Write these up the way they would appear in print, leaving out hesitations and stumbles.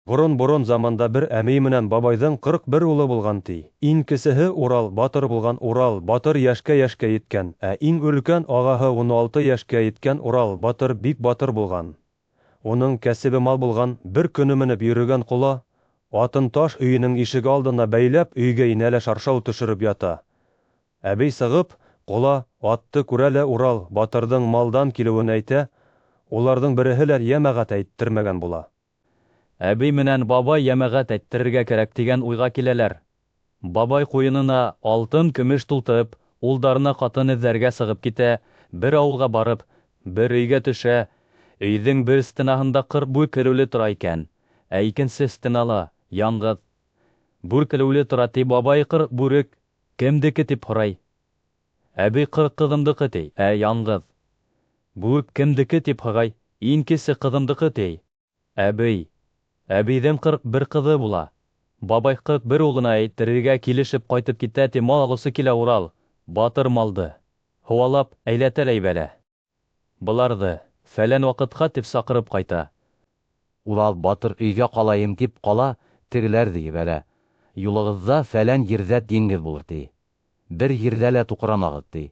Борон заманда бер әмей менән бабайдың 41 улы булган ти. Иң кесеһе Урал батыр булган. Урал батыр яшкә еткән, ә иң өлкән агаһы 16 яшкә еткән Урал батыр бик батыр булган. Уның кәсебе мал булган, бер көне менеп йөрөгән кула, атын таш өйенең ишеге алдына бәйләп, өйгә инәлә шаршау төшереп ята. Әбей сыгып, кула атты күрәлә Урал батырдың малдан килүен әйтә, уларның береһе лә ямәгать әйттермәгән була. Әбей менән бабай ямәгать әйттерергә кәрәк дигән уйга киләләр. Бабай куенына алтын көмеш тултып, улдарына катын эзләргә сыгып китә, бер авылга барып, бер өйгә төшә. Өйҙең бер стенаһында 40 бүре кереүле тора икән, ә икенсе стенала яңғыҙ. Бүре кереүле тора ти, бабай 40 бүрек кемдеке дип һорай. Әбей 40 ҡыҙымдыҡы ти, ә яңғыҙ. Бүре кемдеке дип һорай, иң кесе ҡыҙымдыҡы ти. Әбейҙең 41 ҡыҙы була. Бабай 41 улына әйттерергә килешеп ҡайтып китә ти, мал алыусы килә Урал, батыр малды. Һауалап әйләтә бәлә. Быларҙы фәлән ваҡытҡа тип саҡырып ҡайта. Урал батыр өйгә ҡалайым тип ҡала, тегеләр ди бәлә. Юлығыҙҙа фәлән ерҙә диңгеҙ булыр ти. Бер ерҙә лә туҡрамағыҙ ти.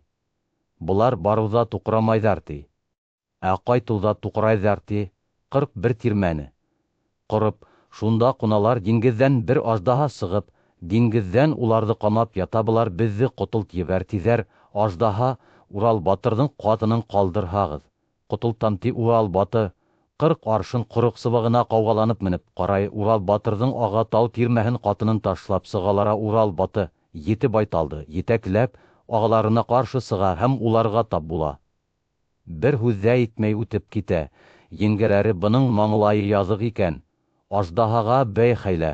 Былар барыуҙа туҡрамайҙар ти. Ә ҡайтыуҙа туҡрайҙар ти. 41 тирмәне ҡороп, шунда ҡуналар, диңгеҙҙән бер аждаһа сығып, диңгеҙҙән уларҙы ҡамап ята, былар беҙҙе ҡотолт ебәр тиҙәр. Аждаһа Урал батырҙың ҡатынын ҡалдырһағыҙ. Ҡотолтам ти. Урал баты 40 аршын ҡороҡ сыбығына ҡауғаланып менеп ҡарай. Урал батырҙың аға тау тирмәһен ҡатынын ташлап сығалара. Урал баты 7 байталды етәкләп ағаларына ҡаршы сыға һәм уларға тап була. Бер һүҙ ҙә итмәй үтеп китә. Еңгәләре бының маңлайы яҙыҡ икән. Аждаһаға бәй хәйлә,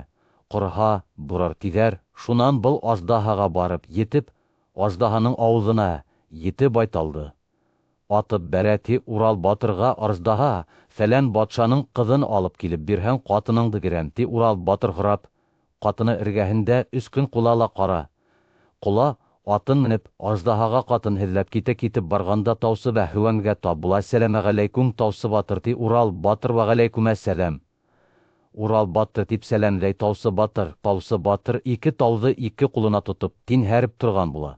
ҡорһа бурыр тиҙәр. Шунан был аждаһаға барып етеп, аждаһаның ауыҙына 7 байталды атып бәрә ти. Урал батырға аждаһа, фәлән батшаның ҡыҙын алып килеп бирһәң, ҡатыныңды бирәм ти. Урал батыр һорап, ҡатыны эргәһендә 3 көн ҡулала ҡара. Ҡола атын менеп аждаһаға ҡатын һеҙләп китеп барғанда Таусы Бәһлүәнгә тап була. Сәләмәғәләйкүм Таусы батыр ти. Урал батыр вәғәләйкүмәссәләм. Урал батыр тип сәләмләй Таусы батыр. Таусы батыр 2 тауҙы 2 ҡулына тотоп тинһәреп торған була.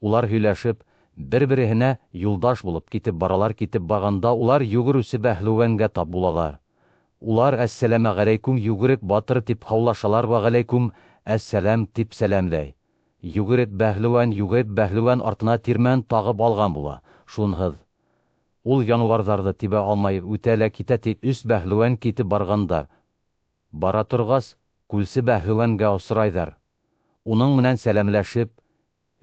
Улар һөйләшеп, бер-береһенә юлдаш булып китеп баралар. Китеп барғанда улар йүгереүсе Бәһлүәнгә тап булалар. Улар әссәләмәғәләйкүм йүгерек батыр тип һаулашалар. Вәғәләйкүм әссәләм тип сәләмләй. Йүгерек Бәһлүән артына тирмән тағып алған була. Шунһыҙ ул януарҙарҙы тибә алмай үтә лә китә ти. 3 Бәһлүән китеп барғандар. Бара торғас, күлсе Бәһлүәнгә осрайҙар. Уның менән сәләмләшеп,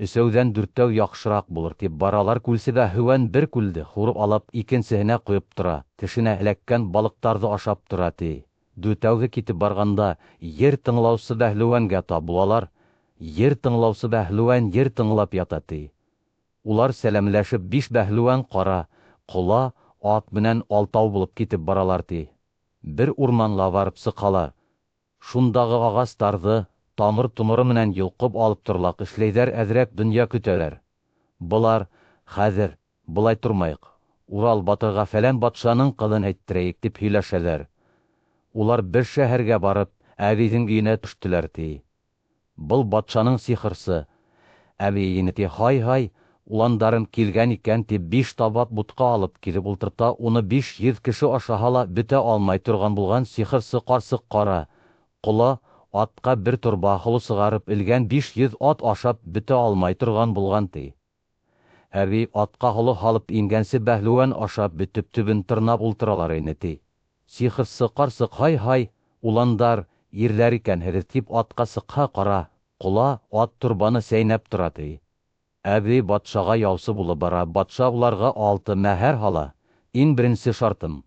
3-ҙән 4 яҡшыраҡ булыр тип баралар. Күлсе Бәһлүән бер күлде һурып алып, икенсеһенә ҡойоп тора. Тешенә эләккән балыҡтарҙы ашап тора ти. 4-ге китеп барғанда, ер тыңлаусы Бәһлүәнгә тап булалар. Ер тыңлаусы Бәһлүән ер тыңлап ята ти. Улар сәләмләшеп 5 Бәһлүән ҡара, ҡола, ат менән алтау булып китеп баралар ти. Бер урманға барып сыҡалар. Шундағы ағастарҙы тамыр-томоро менән йолҡоп алып торлаҡ, эшләйҙәр, әҙерәк донъя көтәләр. Былар, хәҙер, былай тормайыҡ, Урал батырға фәлән батшаның ҡыҙын әйттерәйек тип һөйләшәләр. Улар бер шәһәргә барып, әбейҙең өйөнә төштөләр ти. Был батшаның сихырсы. Әбей инде ти, һай, уландарым килгән икән тип 5 табақ бутҡа алып килеп ултырта. Уны 500 кеше ашаһа ла бөтә алмай торған булған сихырсы ҡарсыҡ ҡара. Ҡола атҡа бер торба һоло сығарып элгән, 500 ат ашап бөтә алмай торған булған ти. Әбей атҡа һоло һалып ингәнсе Бәһлүән ашап бөтөп төбөн тырнап ултыралар ине ти. Сихырсы ҡарсыҡ, һай, уландар, ирләр икәнһегеҙ тип атҡа сыҡһа ҡара, ҡола ат торбаны сәйнәп тора ти. Әбей батшаға яусы булып бара. Батша уларға 6 мәһәр һала. Иң беренсе шартым,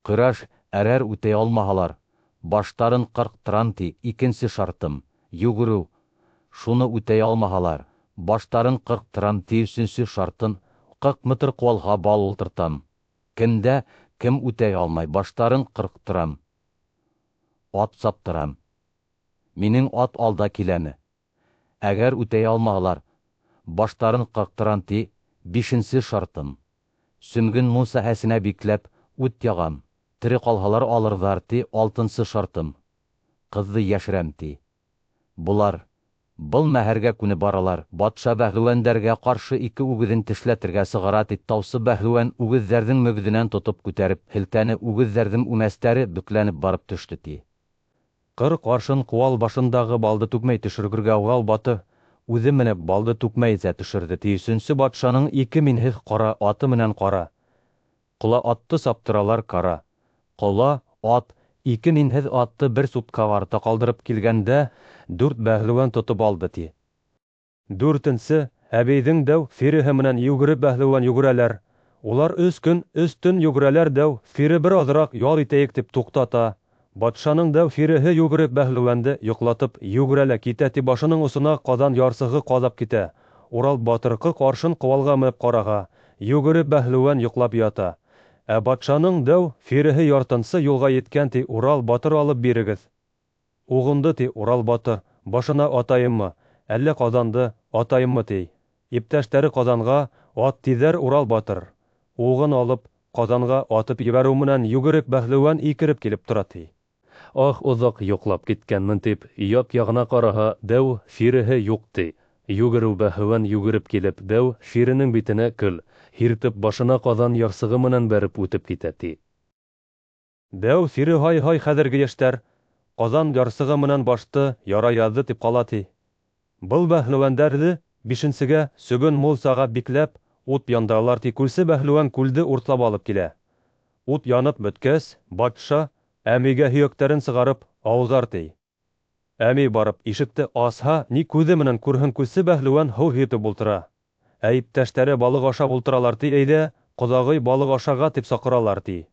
көрәш әрәр үтәй алмаһалар, баштарын ҡырҡтырам ти. Икенсе шартым, йүгереү, шуны үтәй алмаһалар, баштарын ҡырҡтырам ти. Өсөнсө шартым, 40 метр ҡуалға бал ултыртам. Кемдә кем үтәй алмай, баштарын ҡырҡтырам. Ат саптырам. Минең ат алда киләме. Әгәр үтәй алмаһалар, баштарын ҡырҡтырам ти. 5-нсе шартым, сөмгөн мун сәһәсенә бикләп үт яғам. Тере ҡалһалар алырҙар ти. 6-нсы шартым, кызды яшерәм ти. Был мәһәргә күнеп баралар. Батша бәһлүәндәргә каршы 2 үгеҙен тешләтергә сығара ти. Таусы бәһлүән үгеҙҙәрҙең мөгөҙөнән тотоп күтәреп, һелтәне үгеҙҙәрҙең үмәстәре бөкләнеп барып төштө ти. 40 аршын ҡыуал башындағы балды түкмәй төшөргөргә Урал батыр үҙе менеп балды түкмәй ҙә төшөрҙө ти. 3-нсе батшаның 2 минһеҙ ҡара аты менән ҡара. Ҡола атты саптыралар кара. Ҡола ат 2 минһеҙ атты бер суткаға арта ҡалдырып килгәндә 4 бәһлүән тотоп алды ти. 4-нсе әбейҙең дәү фиреһе менән йүгереп бәһлүән йүгерәләр. Улар 3 көн 3 төн йүгерәләр дәү фире бер аҙыраҡ ял итәйек тип туҡтата. Батшаның дәү фиреһе йүгереп бәһлүәнде йоҡлатып йүгерәлә китә ти. Башының осона ҡаҙан ярсығы ҡаҙап китә. Урал батыр 40 аршын ҡыуалға менеп ҡараға. Йүгереп бәһлүән йоҡлап ята. Ә батшаның дәү фиреһе яртынсы юлға еткән ти. Урал батыр алып бирегеҙ. Уғынды ти Урал батыр. Башына атайыммы, әллә ҡаҙанды атайыммы ти. Иптәштәре ҡаҙанға ат тиҙәр Урал батыр. Уғын алып ҡаҙанға атып ебәреү менән йүгереп бәһлүән икереп килеп тора ти. Ах, оҙаҡ йоҡлап киткәнмен тип, яҡ-яғына ҡараһа, дәү фиреһе юҡ ти. Йүгереү бәһлүән йүгереп килеп, дәү фиренең битенә көл, һиртеп башына ҡаҙан ярсығы менән бәреп үтеп китә ти. Дәү фире һай-һай хәҙерге йәштәр. Ҡаҙан ярсығы менән башты яра яҙҙы тип ҡала ти. Был бәһлүәндәрҙе 5-нсегә сөгөн мулсаға бикләп, ут яндыралар ти. Күлсе бәһлүән күлде уртлап алып килә. Ут янып бөткәс, батша әмигә һөйәктәрен сығарып ауҙар ти. Әми барып ишекте асһа, ни күҙе менән күрһен, күлсе бәһлүән һыу һитеп ултыра. Ә иптәштәре балыҡ ашап ултыралар ти. Әйҙә, ҡоҙағый балыҡ ашаға тип саҡыралар ти.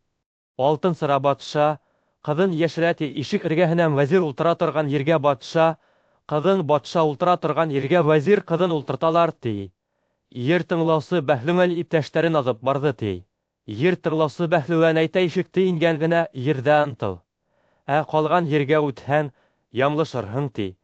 Алтын сыра батша, ҡыҙын йәшерә ти. Ишек эргәһенән вәзир ултыра торған ергә батша, ҡыҙын батша ултыра торған ергә вәзир ҡыҙын ултырталар ти. Ер тыңлаусы бәһлүән иптәштәрен аҙып барҙы ти. Ер тыңлаусы бәһлүән әйтә, ишекте ингән генә ерҙән тыл. Ә ҡалған ергә үтһәң, ямлышырһың ти.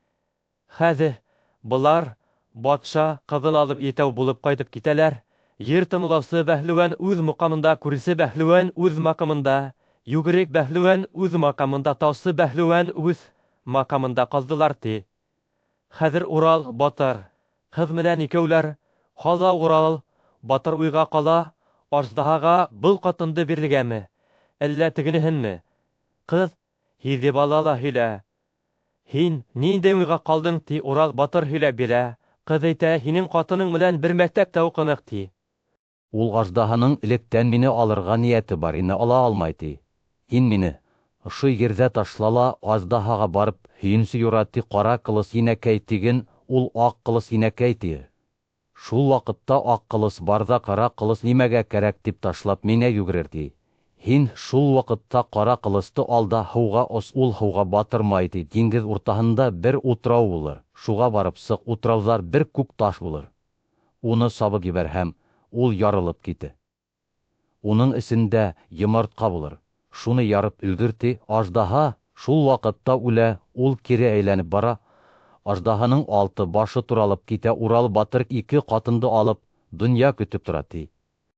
Хәҙер былар батша ҡыҙын алып етәү булып ҡайтып китәләр. Ер тыңлаусы бәһлүән үҙ моҡамында, күрсе бәһлүән үҙ маҡамында, йүгерек бәһлүән үҙ маҡамында, таусы бәһлүән үҙ маҡамында ҡалдылар ти. Хәҙер Урал батыр ҡыҙ менән икәүләр, ҡала Урал батыр уйға ҡала, аждаһаға был ҡатынды бирергәме, әллә тегенеһенме? Ҡыҙ һиҙеп ала ла һөйлә. Һин ниндәй уйға ҡалдың ти? Урал батыр һөйләп бирә. Ҡыҙ әйтә, һинең ҡатының менән бер мәктәптә уҡыныҡ ти. Ул аждаһаның электән мине алырға ниәте бар ине, ала алмай ти. Һин мине ошо ерҙә ташла ла аждаһаға барып, һөйөнсө юра ти. Ҡара ҡылыс инәкәй тиген, ул аҡ ҡылыс инәкәй ти. Шул ваҡытта аҡ ҡылыс барҙа ҡара ҡылыс нимәгә кәрәк тип ташлап миңә йүгерер ти. Һин шул ваҡытта ҡара ҡылысты алда һыуға ос, ул һыуға батырмай ти. Диңгеҙ уртаһында бер утрау булыр. Шуға барып сыҡ, утрауҙар бер күк таш булыр. Уны сабып ебәрһәм, ул ярылып ките. Уның эсендә йомортҡа булыр. Шуны ярып өлгөр ти. Аждаһа шул ваҡытта үлә, ул кире әйләнеп бара. Аждаһаның алты башы туралып китә. Урал батыр 2 ҡатынды алып донъя көтөп тора ти.